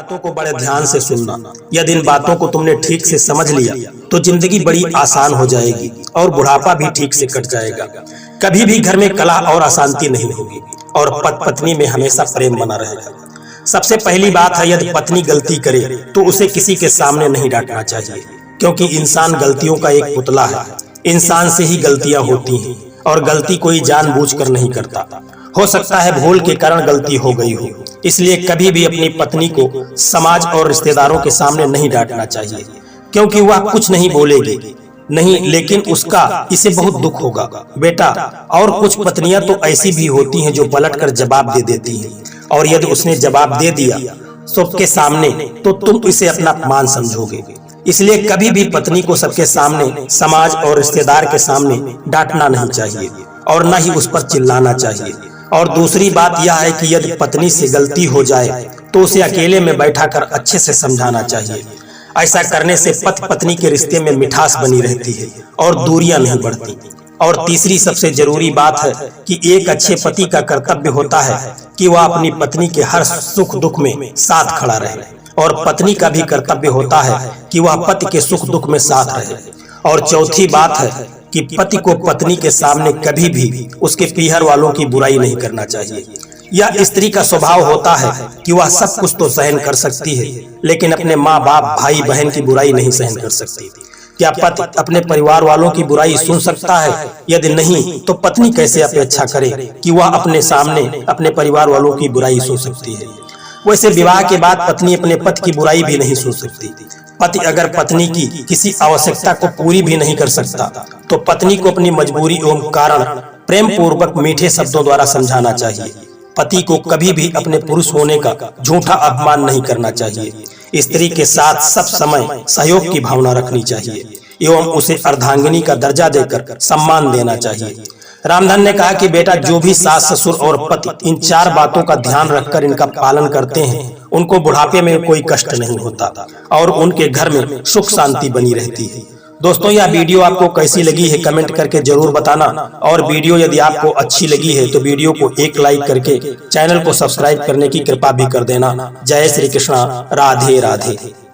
बातों को बड़े ध्यान से सुनना। यदि इन बातों को तुमने ठीक से समझ लिया तो जिंदगी बड़ी आसान हो जाएगी और बुढ़ापा भी ठीक से कट जाएगा। कभी भी घर में कलह और अशांति नहीं होगी और पति पत्नी में हमेशा प्रेम बना रहेगा। सबसे पहली बात है, यदि पत्नी गलती करे तो उसे किसी के सामने नहीं डांटना चाहिए, क्योंकि इंसान गलतियों का एक पुतला है। इंसान से ही गलतियां होती हैं और गलती कोई जानबूझकर नहीं करता। हो सकता है भूल के कारण गलती हो गई हो, इसलिए कभी भी अपनी पत्नी को समाज और रिश्तेदारों के सामने नहीं डांटना चाहिए, क्योंकि वह कुछ नहीं बोलेगी नहीं, लेकिन उसका इसे बहुत दुख होगा बेटा। और कुछ पत्नियां तो ऐसी भी होती हैं जो पलटकर जवाब दे देती हैं, और यदि उसने जवाब दे दिया सबके सामने तो तुम इसे अपना अपमान समझोगे। इसलिए कभी भी पत्नी को सबके सामने, समाज और रिश्तेदार के सामने डांटना नहीं चाहिए और न ही उस पर चिल्लाना चाहिए। और दूसरी बात यह है कि यदि पत्नी से गलती हो जाए तो उसे अकेले में बैठाकर अच्छे से समझाना चाहिए। ऐसा करने से पति पत्नी के रिश्ते में मिठास बनी रहती है और दूरियां नहीं बढ़ती। और तीसरी सबसे जरूरी बात है कि एक अच्छे पति का कर्तव्य होता है कि वह अपनी पत्नी के हर सुख दुख में साथ खड़ा रहे, और पत्नी का भी कर्तव्य होता है कि वह पति के सुख दुख में साथ रहे। और चौथी बात है कि पति को पत्नी के सामने कभी भी उसके पीहर वालों की बुराई नहीं करना चाहिए। यह स्त्री का स्वभाव होता है कि वह सब कुछ तो सहन कर सकती है, लेकिन अपने माँ बाप भाई बहन की बुराई नहीं सहन कर सकती। क्या पति अपने परिवार वालों की बुराई सुन सकता है? यदि नहीं तो पत्नी कैसे अपेक्षा करे कि वह अपने सामने अपने परिवार वालों की बुराई सुन सकती है। वैसे विवाह के बाद पत्नी अपने पति की बुराई भी नहीं सुन सकती। पति अगर पत्नी की किसी आवश्यकता को पूरी भी नहीं कर सकता तो पत्नी को अपनी मजबूरी एवं कारण प्रेम पूर्वक मीठे शब्दों द्वारा समझाना चाहिए। पति को कभी भी अपने पुरुष होने का झूठा अपमान नहीं करना चाहिए। स्त्री के साथ सब समय सहयोग की भावना रखनी चाहिए एवं उसे अर्धांगिनी का दर्जा देकर सम्मान देना चाहिए। रामधन ने कहा कि बेटा, जो भी सास ससुर और पति इन 4 बातों का ध्यान रखकर इनका पालन करते हैं, उनको बुढ़ापे में कोई कष्ट नहीं होता और उनके घर में सुख शांति बनी रहती है। दोस्तों, यह वीडियो आपको कैसी लगी है कमेंट करके जरूर बताना, और वीडियो यदि आपको अच्छी लगी है तो वीडियो को एक लाइक करके चैनल को सब्सक्राइब करने की कृपा भी कर देना। जय श्री कृष्णा, राधे राधे।